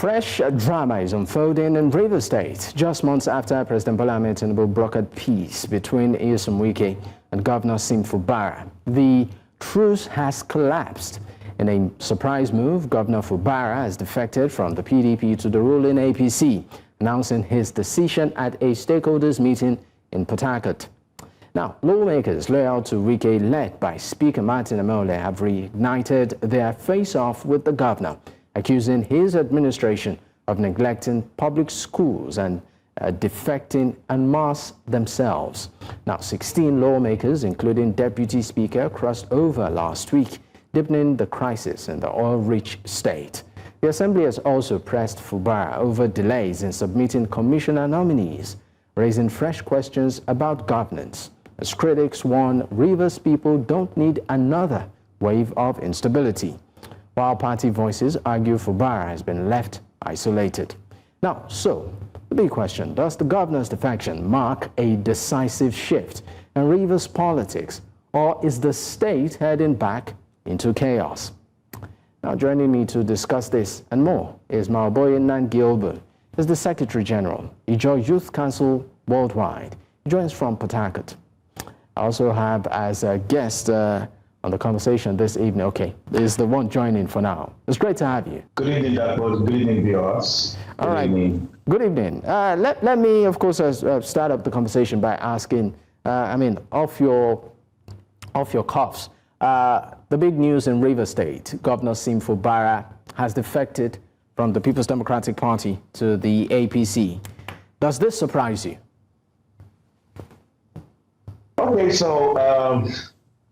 Fresh drama is unfolding in Rivers State just months after President Bola Tinubu brokered peace between Nyesom Wike and Governor Siminalayi Fubara. The truce has collapsed. In a surprise move, Governor Fubara has defected from the PDP to the ruling APC, announcing his decision at a stakeholders meeting in Port Harcourt. Now, lawmakers loyal to Wike, led by Speaker Martin Amole, have reignited their face-off with the governor, accusing his administration of neglecting public schools and defecting en masse themselves. Now, 16 lawmakers, including Deputy Speaker, crossed over last week, deepening the crisis in the oil-rich state. The Assembly has also pressed Fubara over delays in submitting commissioner-nominees, raising fresh questions about governance. As critics warn, Rivers people don't need another wave of instability, while party voices argue Fubara has been left isolated. Now, so, the big question, does the governor's defection mark a decisive shift in Rivers politics, or is the state heading back into chaos? Now, joining me to discuss this and more is Maoboye Nangilbu, is the Secretary General, Ijo Youth Council Worldwide. He joins from Port Harcourt. I also have as a guest on the conversation this evening, okay, is the one joining for now. It's great to have you. Good evening, Dr. Good evening, viewers. All right. Good evening. Let me, of course, start up the conversation by asking, off your cuffs, the big news in Rivers State, Governor Siminalayi Fubara has defected from the People's Democratic Party to the APC. Does this surprise you? Okay, so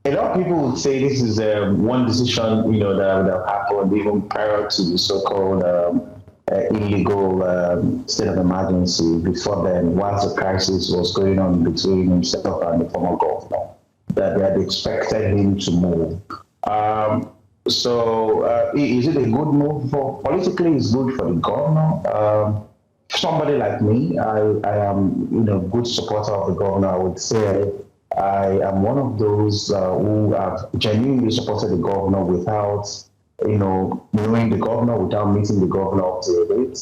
a lot of people would say this is one decision, that would have happened even prior to the so-called illegal state of emergency. Before then, whilst the crisis was going on between himself and the former governor, that they had expected him to move. Is it a good move? Politically, it's good for the governor. Somebody like me, I am, good supporter of the governor. I would say I am one of those who have genuinely supported the governor without, knowing the governor, without meeting the governor up to date,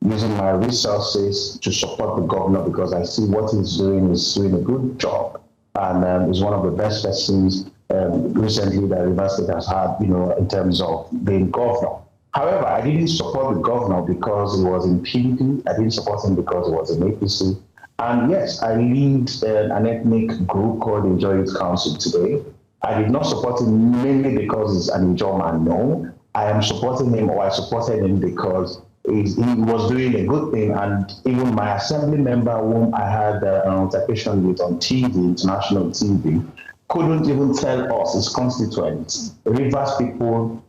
using my resources to support the governor because I see what he's doing is doing a good job. And is one of the best persons recently that Rivers State has had, in terms of being governor. However, I didn't support the governor because he was in PDP. I didn't support him because he was in APC. And yes, I lead an ethnic group called the Ijo Youth Council today. I did not support him mainly because he's an Ijo man, no. I am supporting him, or I supported him because he was doing a good thing. And even my assembly member, whom I had an altercation with on TV, international TV, couldn't even tell us, his constituents, Rivers people,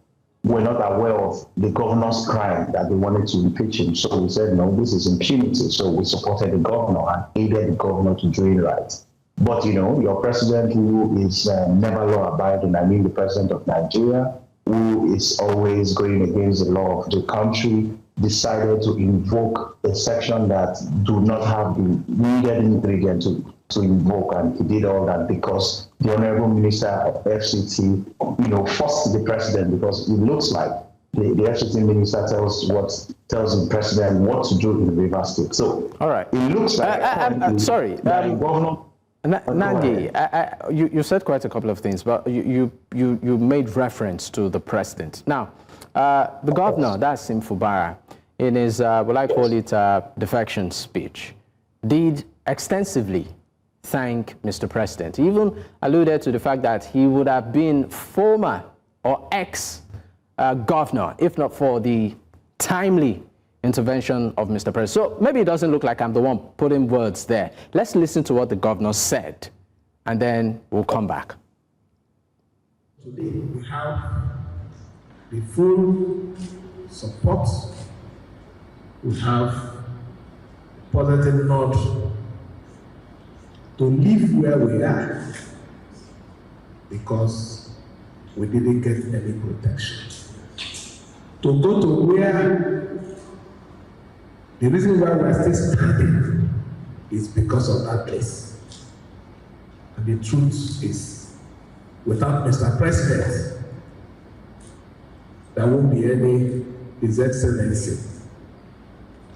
were not aware of the governor's crime that they wanted to impeach him. So we said, no, this is impunity. So we supported the governor and aided the governor to do it right. But, your president, who is never law-abiding, I mean the president of Nigeria, who is always going against the law of the country, decided to invoke a section that do not have the needed ingredient to invoke, and he did all that because the Honorable Minister of FCT, forced the president, because it looks like the FCT minister tells the president what to do in Rivers State. So, all right, it looks like Governor. Nandi, you said quite a couple of things, but you made reference to the president. Now, the governor, that's Siminalayi Fubara, in his, defection speech, did extensively thank Mr. President. He even alluded to the fact that he would have been former or ex-governor, if not for the timely intervention of Mr. President. So maybe it doesn't look like I'm the one putting words there. Let's listen to what the governor said, and then we'll come back. Today we have the full support. We have positive nod to live where we are because we didn't get any protection. To go to where the reason why we are still standing is because of that place. And the truth is, without Mr. President, there won't be any His Excellency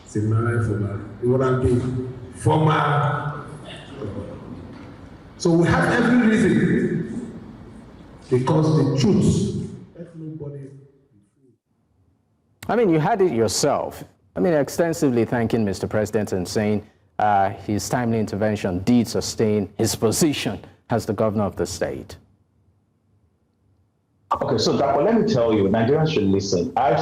Siminalayi Fubara. He would have been former. So we have every reason, because the truth, let nobody. I mean, you had it yourself. I mean, extensively thanking Mr. President and saying his timely intervention did sustain his position as the governor of the state. Okay, so Dapo, let me tell you, Nigerians should listen. I'm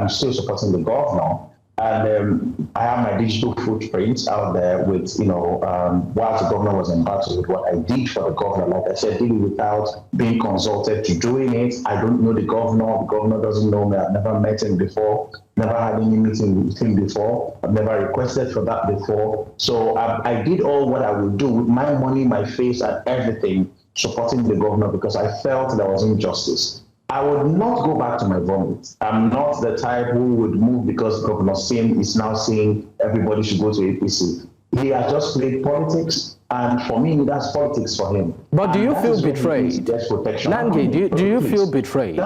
still supporting the governor, and I have my digital footprints out there with, while the governor was embattled with what I did for the governor. Like I said, did it without being consulted to doing it. I don't know the governor doesn't know me, I've never met him before, never had any meeting with him before, I've never requested for that before. So I did all what I would do with my money, my face, and everything, supporting the governor, because I felt there was injustice. I would not go back to my vomit. I'm not the type who would move because Governor Sim is now saying everybody should go to APC. He has just played politics, and for me, that's politics for him. But do you feel betrayed? Nangi, do you feel betrayed?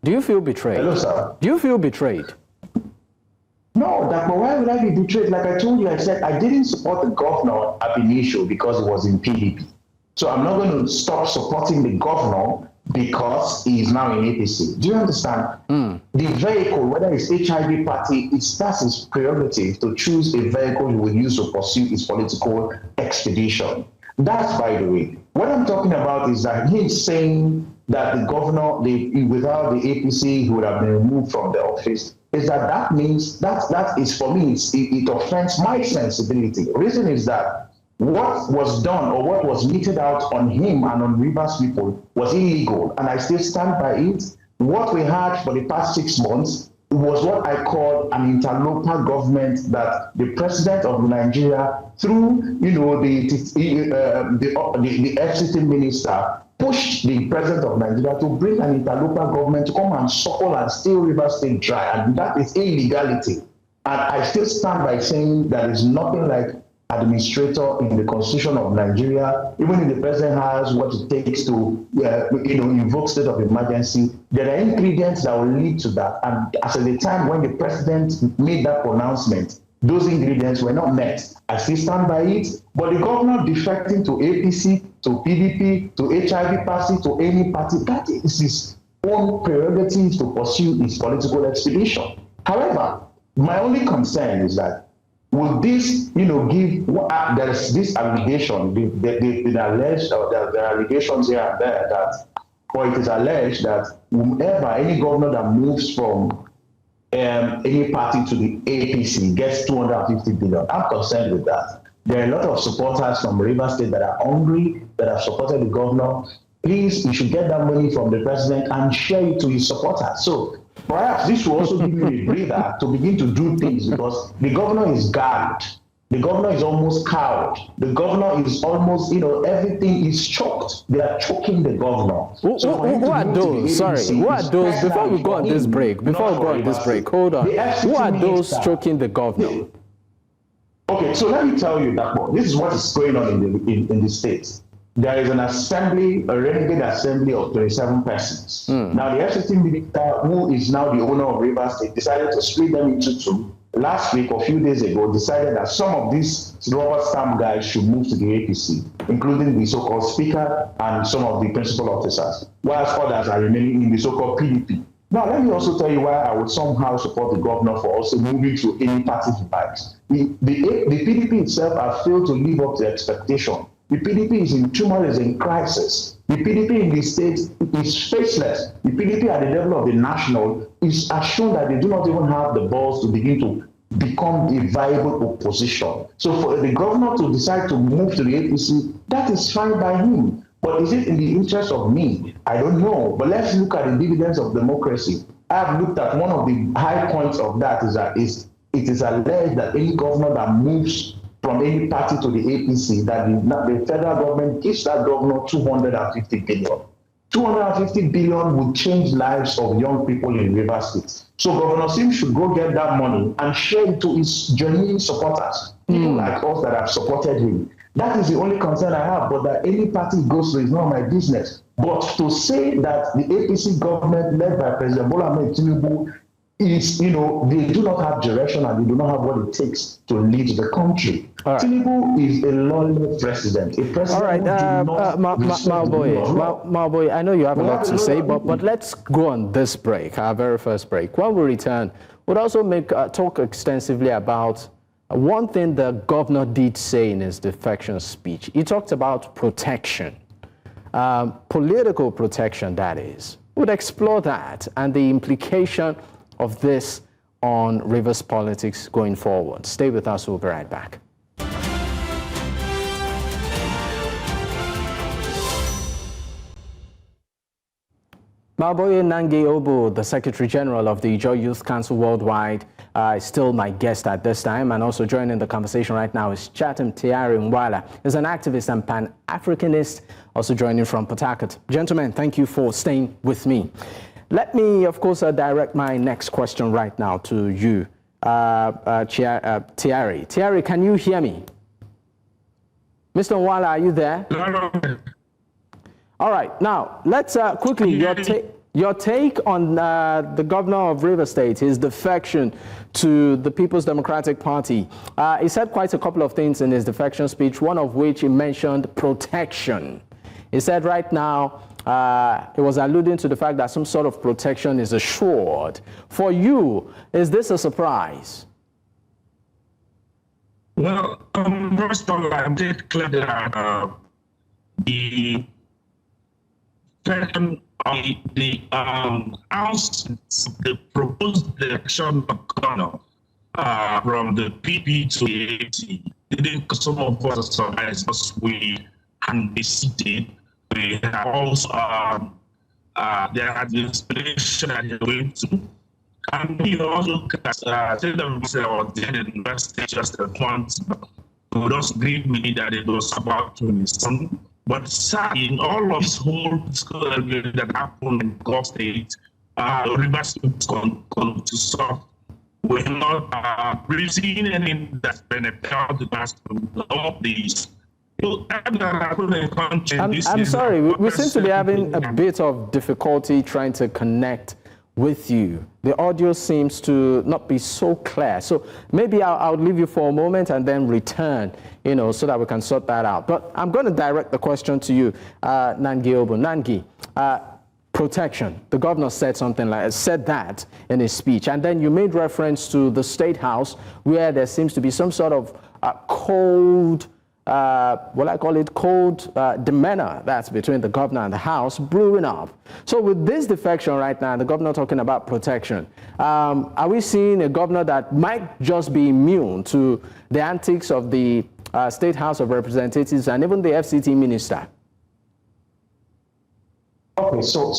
Do you feel betrayed? Hello, sir. Do you feel betrayed? No, but why would I be betrayed? Like I told you, I said I didn't support the governor ab initio because it was in PDP. So I'm not going to stop supporting the governor because he is now in APC. Do you understand? The vehicle, whether it's HIV party, that's his prerogative to choose a vehicle he will use to pursue his political expedition. That's, by the way. What I'm talking about is that he's saying that the governor, without the APC, he would have been removed from the office. That means that is, for me, it offends my sensibility. The reason is that what was done or what was meted out on him and on Rivers people was illegal, and I still stand by it. What we had for the past 6 months was what I call an interloper government, that the president of Nigeria, through the FCT minister, pushed the president of Nigeria to bring an interloper government to come and suckle and steal Rivers State dry, and that is illegality. And I still stand by saying there is nothing like administrator in the constitution of Nigeria. Even if the president has what it takes to invoke state of emergency, there are ingredients that will lead to that. And as at the time when the president made that pronouncement, those ingredients were not met. I still stand by it. But the governor defecting to APC, to PDP, to HIV party, to any party, that is his own prerogative to pursue his political expedition. However, my only concern is that will this, give, there's this allegation, they've been alleged, or there are allegations here and there that, or it is alleged that whomever, any governor that moves from any party to the APC gets 250 billion. I'm concerned with that. There are a lot of supporters from Rivers State that are hungry, that have supported the governor. Please, you should get that money from the president and share it to his supporters. So perhaps this will also give you a breather to begin to do things, because the governor is gagged. The governor is almost cowed. The governor is almost, everything is choked. They are choking the governor. Who are those? Sorry, who are those? Before we go on this break, hold on. Who are those choking the governor? Okay, so let me tell you that this is what is going on in the states. There is an assembly, a renegade assembly of 27 persons. Now, the FCT minister, who is now the owner of Rivers State, decided to split them into two. Last week, or a few days ago, decided that some of these rubber stamp guys should move to the APC, including the so-called speaker and some of the principal officers, whilst others are remaining in the so-called PDP. Now, let me also tell you why I would somehow support the governor for also moving to any party he likes. The PDP itself has failed to live up to expectation. The PDP is in turmoil, is in crisis. The PDP in the state is faceless. The PDP at the level of the national has shown that they do not even have the balls to begin to become a viable opposition. So for the governor to decide to move to the APC, that is fine by him. But is it in the interest of me? I don't know. But let's look at the dividends of democracy. I have looked at one of the high points of that is that it is alleged that any governor that moves from any party to the APC, that the federal government gives that governor 250 billion. 250 billion would change lives of young people in Rivers State. So Governor Sim should go get that money and share it to his genuine supporters, people like us that have supported him. That is the only concern I have, but that any party goes to is not my business. But to say that the APC government led by President Bola Tinubu is, they do not have direction and they do not have what it takes to lead the country. Right. Tinubu is a loyal president. A president. All right, Malboy, I know you have a lot to say, but let's go on this break, our very first break. When we return, we'll also talk extensively about one thing the governor did say in his defection speech. He talked about protection, political protection, that is. We'll explore that and the implication of this on Rivers politics going forward. Stay with us, we'll be right back. Malboye Nangi Obu, the Secretary General of the Joy Youth Council Worldwide, is still my guest at this time, and also joining the conversation right now is Chatham Tiari Mwala. He's an activist and Pan-Africanist, also joining from Port Harcourt. Gentlemen, thank you for staying with me. Let me, of course, direct my next question right now to you, Tiari. Tiari, can you hear me? Mr. Mwala, are you there? No. All right, now let's quickly, your take on the governor of Rivers State, his defection to the People's Democratic Party. He said quite a couple of things in his defection speech, one of which he mentioned protection. He said right now, he was alluding to the fact that some sort of protection is assured. For you, is this a surprise? Well, first of all, I did clear that the House, the proposed election of governor from the PP to the AT, didn't some of us surprise us we can be seated. We have also there had the inspiration that you're going to. And we also look at the university just a month would also agree with me that it was about 27. But sadly, in all of this whole school that happened in Gulf State, Rivers to solve. We're not receiving any that's beneficial to us from all of these. I'm sorry, we seem to be having a bit of difficulty trying to connect with you. The audio seems to not be so clear. So maybe I'll leave you for a moment and then return, so that we can sort that out. But I'm going to direct the question to you, Nangi Obu. Nangi, protection. The governor said that in his speech. And then you made reference to the State House, where there seems to be some sort of cold demeanor that's between the governor and the House brewing up. So with this defection right now, the governor talking about protection, are we seeing a governor that might just be immune to the antics of the State House of Representatives and even the FCT minister? Okay, so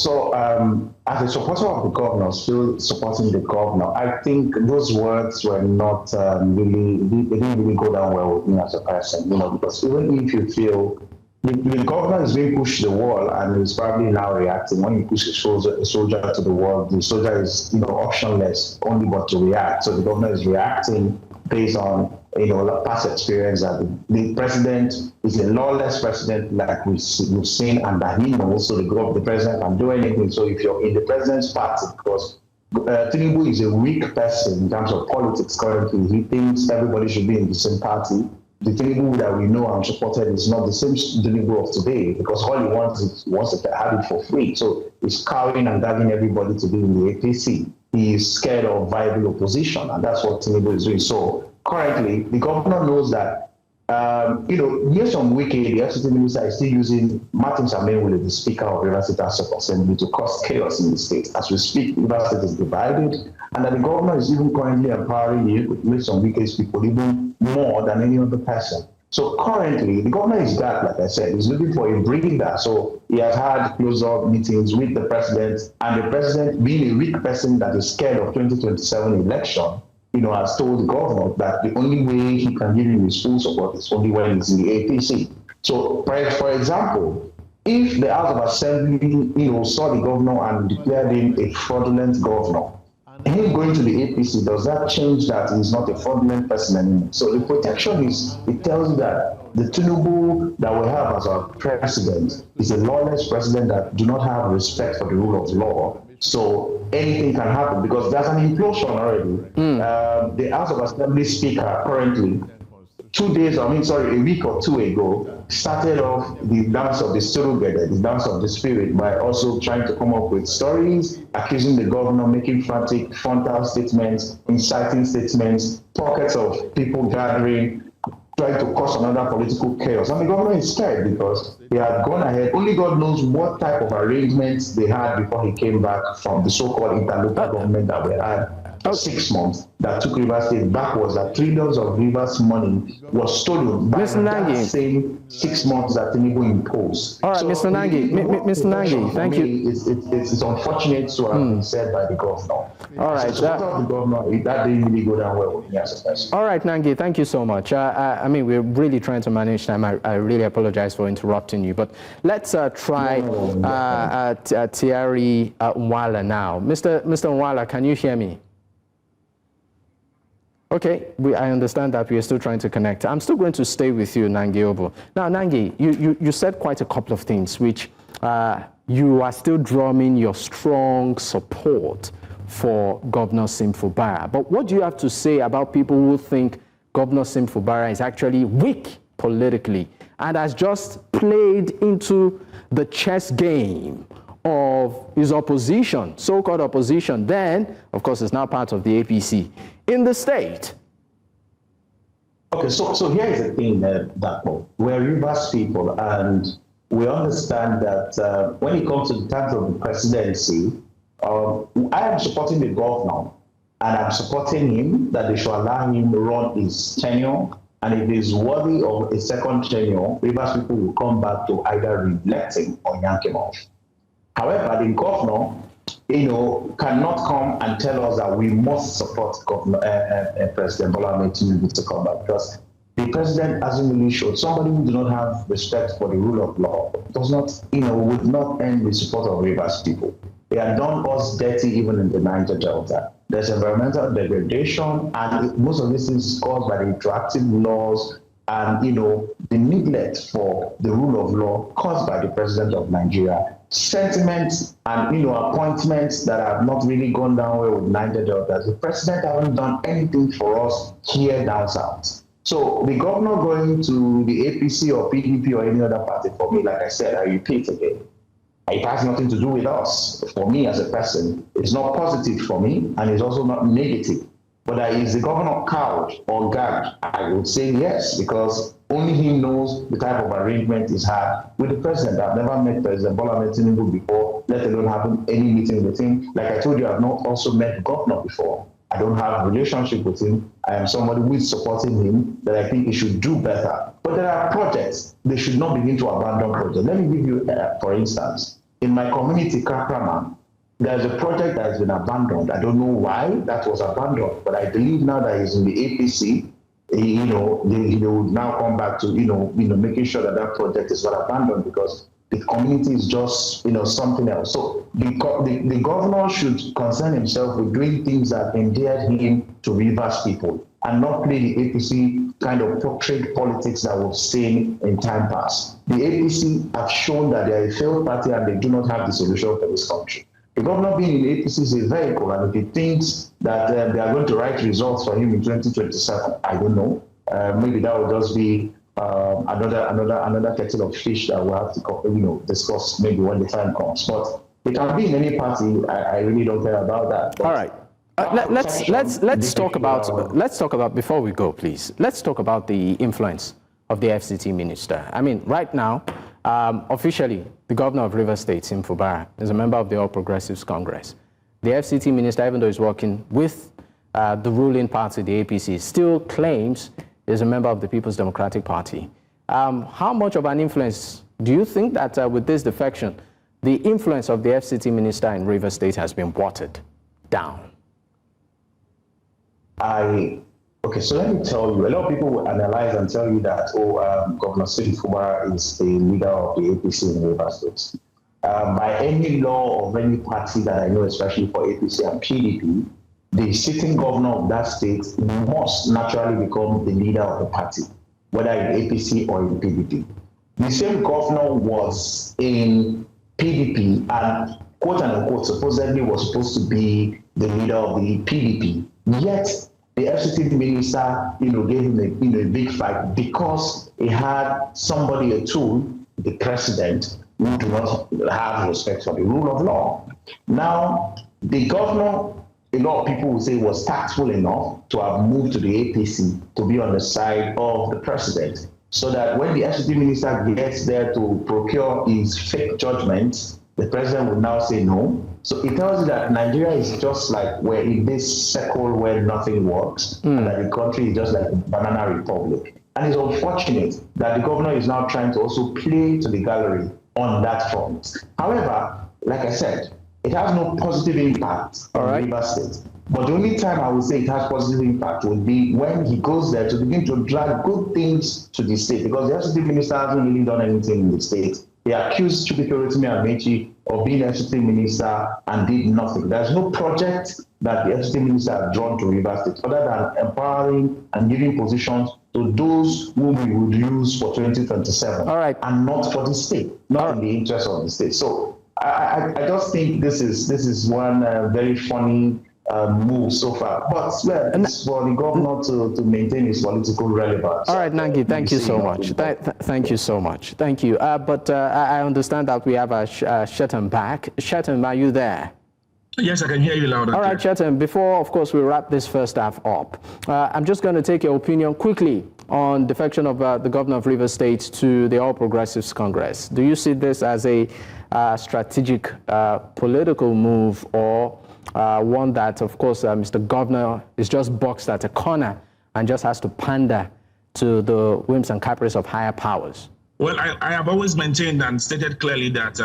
as a supporter of the governor, still supporting the governor, I think those words were not they didn't really go down well with me as a person, because even if you feel the governor is being pushed to the wall and is probably now reacting, when you push a soldier to the wall, the soldier is, optionless, only but to react. So the governor is reacting based on, past experience that the president is a lawless president, like we've seen, and that he knows. So the president can do anything. So if you're in the president's party, because Tinubu is a weak person in terms of politics currently, he thinks everybody should be in the same party. The Tinubu that we know and supported is not the same Tinubu of today, because all he wants to have it for free. So he's cowing and gagging everybody to be in the APC. He is scared of viable opposition, and that's what Tinubu is doing. So currently, the governor knows that, Nyesom Wike, the FCT minister, is still using Martin Samewule, the Speaker of Rivers State House of Assembly, to cause chaos in the state. As we speak, Rivers State is divided, and that the governor is even currently empowering Nyesom Wike's people even more than any other person. So currently, the governor is that, like I said, he's looking for a breather. So he has had close-up meetings with the president, and the president, being a weak person that is scared of 2027 election, has told the governor that the only way he can give him his full support is only when he's in the APC. So, for example, if the House of Assembly, saw the governor and declared him a fraudulent governor, him going to the APC, does that change that he's not a fraudulent person anymore? So the protection it tells you that the Tinubu that we have as our president is a lawless president that do not have respect for the rule of law. So anything can happen because there's an implosion already. The House of Assembly Speaker currently, a week or two ago, started off the dance of the Surugede, the dance of the spirit, by also trying to come up with stories, accusing the governor, making frantic frontal statements, inciting statements, pockets of people gathering, trying to cause another political chaos. And the governor is scared because he had gone ahead. Only God knows what type of arrangements they had before he came back from the so-called interlocal government that we had for 6 months that took Rivers State backwards. That trillions of Rivers money was stolen by that same 6 months that Tinubu imposed. All right, so Mr. Nangi, thank you. It's unfortunate to have been said by the governor. All right, the governor, that didn't really go down well with me as a person. All right, Nangi, thank you so much. I mean, we're really trying to manage time. I really apologize for interrupting you, but let's try Thierry Nwala now. Mr. Nwala, can you hear me? Okay, I understand that we are still trying to connect. I'm still going to stay with you, Nangi Obo. Now, Nangi, you said quite a couple of things which you are still drumming your strong support for Governor Sim Fubara. But what do you have to say about people who think Governor Sim Fubara is actually weak politically and has just played into the chess game of his opposition, so-called opposition? Then, of course, is now part of the APC in the state. Okay, so here is the thing, we're Rivers people, and we understand that when it comes to the terms of the presidency, I am supporting the governor, and I'm supporting him that they should allow him to run his tenure, and if he's worthy of a second tenure, Rivers people will come back to either re-elect him or yank him off. However, the governor, cannot come and tell us that we must support President Bola Tinubu to come back, because the president hasn't really showed. Somebody who does not have respect for the rule of law does not, would not earn the support of Rivers people. They have done us dirty even in the Niger Delta. There's environmental degradation, and most of these things is caused by the retroactive laws and, the neglect for the rule of law caused by the president of Nigeria. Sentiments and, appointments that have not really gone down well with Niger Delta. The president hasn't done anything for us here down south. So the governor going to the APC or PDP or any other party, for me, like I said, I repeat again, it has nothing to do with us. For me as a person, it's not positive for me, and it's also not negative. But is the governor cowed or gagged? I would say yes, because only he knows the type of arrangement he's had with the president. I've never met President Bola Tinubu before, let alone having any meeting with him. Like I told you, I've not also met the governor before. I don't have a relationship with him. I am somebody who is supporting him, that I think he should do better. But there are projects. They should not begin to abandon projects. Let me give you, for instance, in my community, Kakrama, there's a project that has been abandoned. I don't know why that was abandoned, but I believe now that he's in the APC, they would now come back to, making sure that that project is not abandoned, because the community is just, something else. So the governor should concern himself with doing things that endeared him to Rivers people, and not play the APC kind of portrayed politics that we've seen in time past. The APC have shown that they are a failed party and they do not have the solution for this country. The governor being in the APC is a vehicle, and if he thinks that they are going to write results for him in 2027, I don't know. Maybe that will just be another kettle of fish that we'll have to discuss maybe when the time comes. But it can be in any party. I really don't care about that. But all right. Let's talk about before we go, please. Let's talk about the influence of the FCT minister. I mean, right now, officially, the governor of Rivers State, Sim Fubara, is a member of the All Progressives Congress. The FCT minister, even though he's working with the ruling party, the APC, still claims he's a member of the People's Democratic Party. How much of an influence do you think that with this defection, the influence of the FCT minister in Rivers State has been watered down? Okay, so let me tell you, a lot of people will analyze and tell you that, Governor Sim Fubara is the leader of the APC in Rivers State. By any law of any party that I know, especially for APC and PDP, the sitting governor of that state must naturally become the leader of the party, whether in APC or in PDP. The same governor was in PDP, and quote unquote, supposedly was supposed to be the leader of the PDP. Yet the FCT minister, gave him a big fight because he had somebody, a tool, the president, who do not have respect for the rule of law. Now, the governor, a lot of people will say, was tactful enough to have moved to the APC to be on the side of the president, so that when the FCT minister gets there to procure his fake judgments, the president will now say no. So it tells you that Nigeria is just like we're in this circle where nothing works, and that the country is just like a banana republic. And it's unfortunate that the governor is now trying to also play to the gallery on that front. However, like I said, it has no positive impact on Rivers State. But the only time I would say it has positive impact would be when he goes there to begin to drag good things to the state, because the FCT minister hasn't really done anything in the state. They accused Chukwuemefiele Amechi of being FCT minister and did nothing. There's no project that the FCT minister has drawn to Rivers State other than empowering and giving positions to those whom we would use for 2027, and not for the state, not in the interest of the state. So I just think this is one very funny move so far. But it's for the governor to maintain his political relevance. All right, Nangi, thank you so much. Thank you so much. Thank you. But I understand that we have Shetan back. Shetan, are you there? Yes, I can hear you loud and clear. All right, Shetan, before, of course, we wrap this first half up, I'm just going to take your opinion quickly on defection of the governor of Rivers State to the All Progressives Congress. Do you see this as a strategic political move, or one that, of course, Mr. Governor is just boxed at a corner and just has to pander to the whims and caprices of higher powers? Well, I have always maintained and stated clearly that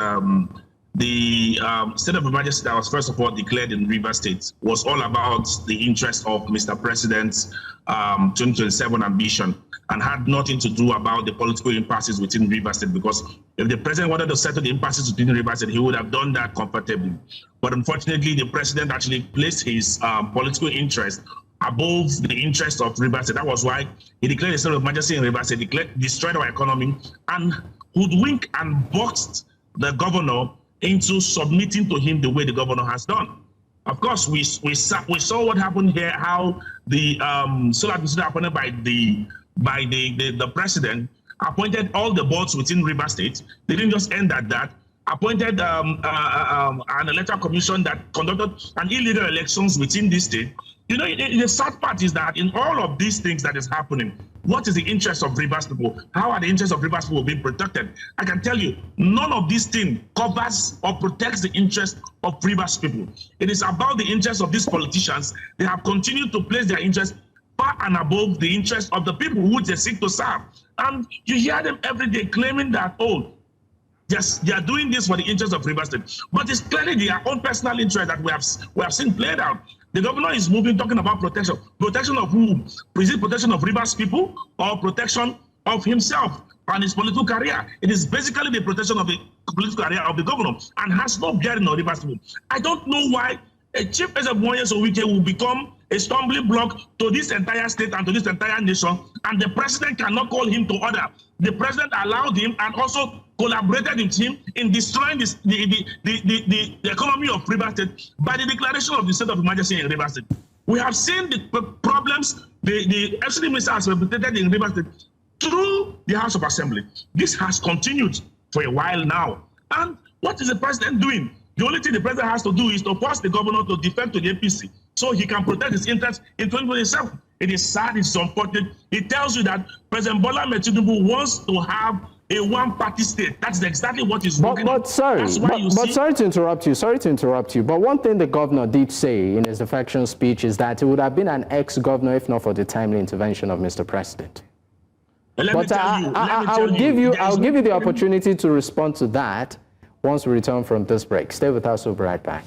the state of emergency that was first of all declared in Rivers State was all about the interest of Mr. President's 2027 ambition, and had nothing to do about the political impasses within Rivers State, because if the president wanted to settle the impasses within Rivers State, he would have done that comfortably. But unfortunately, the president actually placed his political interest above the interest of Rivers State. That was why he declared a state of emergency in Rivers State, destroyed our economy, and hoodwinked and boxed the governor into submitting to him the way the governor has done. Of course, we saw what happened here, how the solar administrator appointed by the president appointed all the boards within Rivers State. They didn't just end at that. Appointed an electoral commission that conducted an illegal elections within this state. The sad part is that in all of these things that is happening, what is the interest of Rivers people? How are the interests of Rivers people being protected? I can tell you, none of these things covers or protects the interest of Rivers people. It is about the interests of these politicians. They have continued to place their interests far and above the interests of the people who they seek to serve. And you hear them every day claiming that, yes, they are doing this for the interest of Rivers State. But it's clearly their own personal interest that we have seen played out. The governor is moving, talking about protection. Protection of whom? Is it protection of Rivers people, or protection of himself and his political career? It is basically the protection of the political career of the governor, and has no bearing on Rivers people. I don't know why a chief President Nyesom Wike will become a stumbling block to this entire state and to this entire nation, and the president cannot call him to order. The president allowed him and also collaborated with him in destroying the economy of Rivers State by the declaration of the state of emergency in Rivers State. We have seen the problems the FCT minister has represented in Rivers State through the House of Assembly. This has continued for a while now. And what is the president doing? The only thing the president has to do is to force the governor to defect to the APC so he can protect his interests in 2027. It is sad, it's unfortunate. It tells you that President Bola Tinubu wants to have a one-party state. That's exactly what is working. But sorry to interrupt you. But one thing the governor did say in his defection speech is that he would have been an ex-governor if not for the timely intervention of Mr. President. I'll give you the opportunity to respond to that once we return from this break. Stay with us, we'll be right back.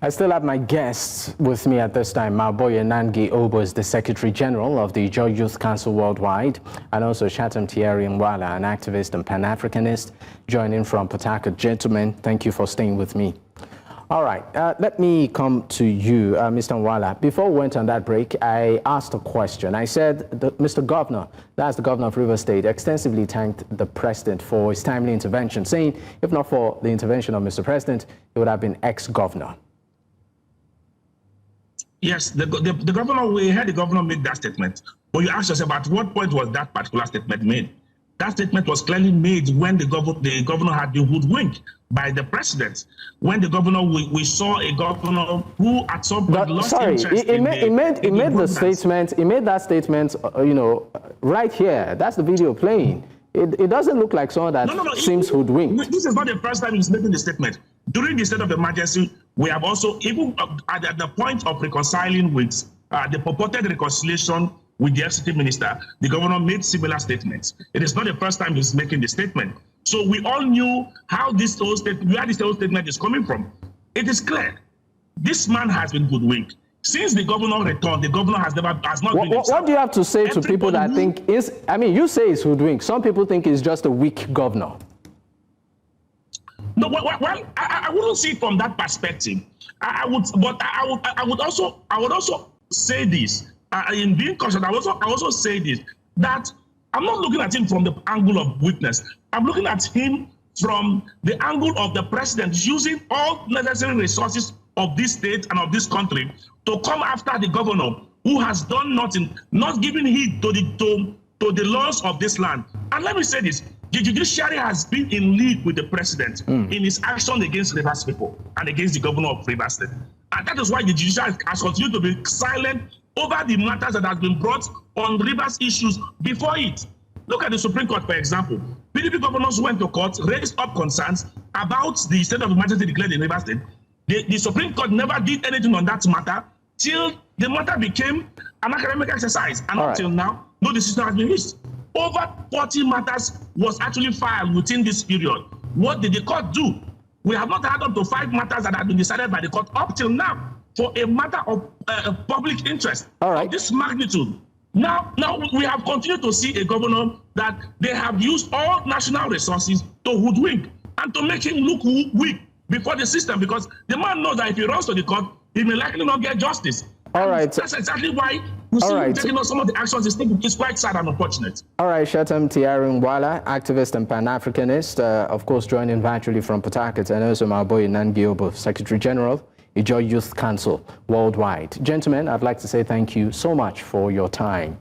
I still have my guests with me at this time. Maboye Nangi Obo is the Secretary General of the Joy Youth Council Worldwide, and also Shatam Thierry Nwala, an activist and Pan-Africanist, joining from Port Harcourt. Gentlemen, thank you for staying with me. All right, let me come to you, Mr. Nwala. Before we went on that break, I asked a question. I said, Mr. Governor, that's the governor of Rivers State, extensively thanked the president for his timely intervention, saying if not for the intervention of Mr. President, he would have been ex-governor. Yes, the governor, we heard the governor make that statement. But you ask yourself, at what point was that particular statement made? That statement was clearly made when the governor had been hoodwinked by the president. When the governor, we saw a governor who at some point lost interest he made that statement, right here. That's the video playing. It doesn't look like someone that seems hoodwinked. This is not the first time he's making the statement. During the state of emergency, we have also, even at the point of reconciling with the purported reconciliation with the FCT minister, the governor made similar statements. It is not the first time he's making the statement. So we all knew how where this whole statement is coming from. It is clear. This man has been hoodwinked. Since the governor returned, the governor has not been himself. What do you have to say to people that think you say it's hoodwinked. Some people think he's just a weak governor. No, well, I wouldn't see it from that perspective. I would also say this. In being cautious, I also say this, that I'm not looking at him from the angle of weakness. I'm looking at him from the angle of the president using all necessary resources of this state and of this country to come after the governor who has done nothing, not giving heed to the laws of this land. And let me say this, the judiciary has been in league with the president in his action against Rivers people and against the governor of Rivers State. And that is why the judiciary has continued to be silent over the matters that have been brought on Rivers issues before it. Look at the Supreme Court, for example. PDP governors went to court, raised up concerns about the state of emergency declared in Rivers State. The Supreme Court never did anything on that matter till the matter became an academic exercise. And until now, no decision has been reached. Over 40 matters was actually filed within this period. What did the court do? We have not had up to 5 matters that have been decided by the court up till now for a matter of public interest of this magnitude. Now we have continued to see a governor that they have used all national resources to hoodwink and to make him look weak before the system, because the man knows that if he runs to the court, he may likely not get justice. That's exactly why we see him taking on some of the actions. It's quite sad and unfortunate. All right, Shatam Tiaru Nwala, activist and Pan-Africanist, of course joining virtually from Port Harcourt, and also Maboy Nangiobo, Secretary General, Ijo Youth Council Worldwide. Gentlemen, I'd like to say thank you so much for your time.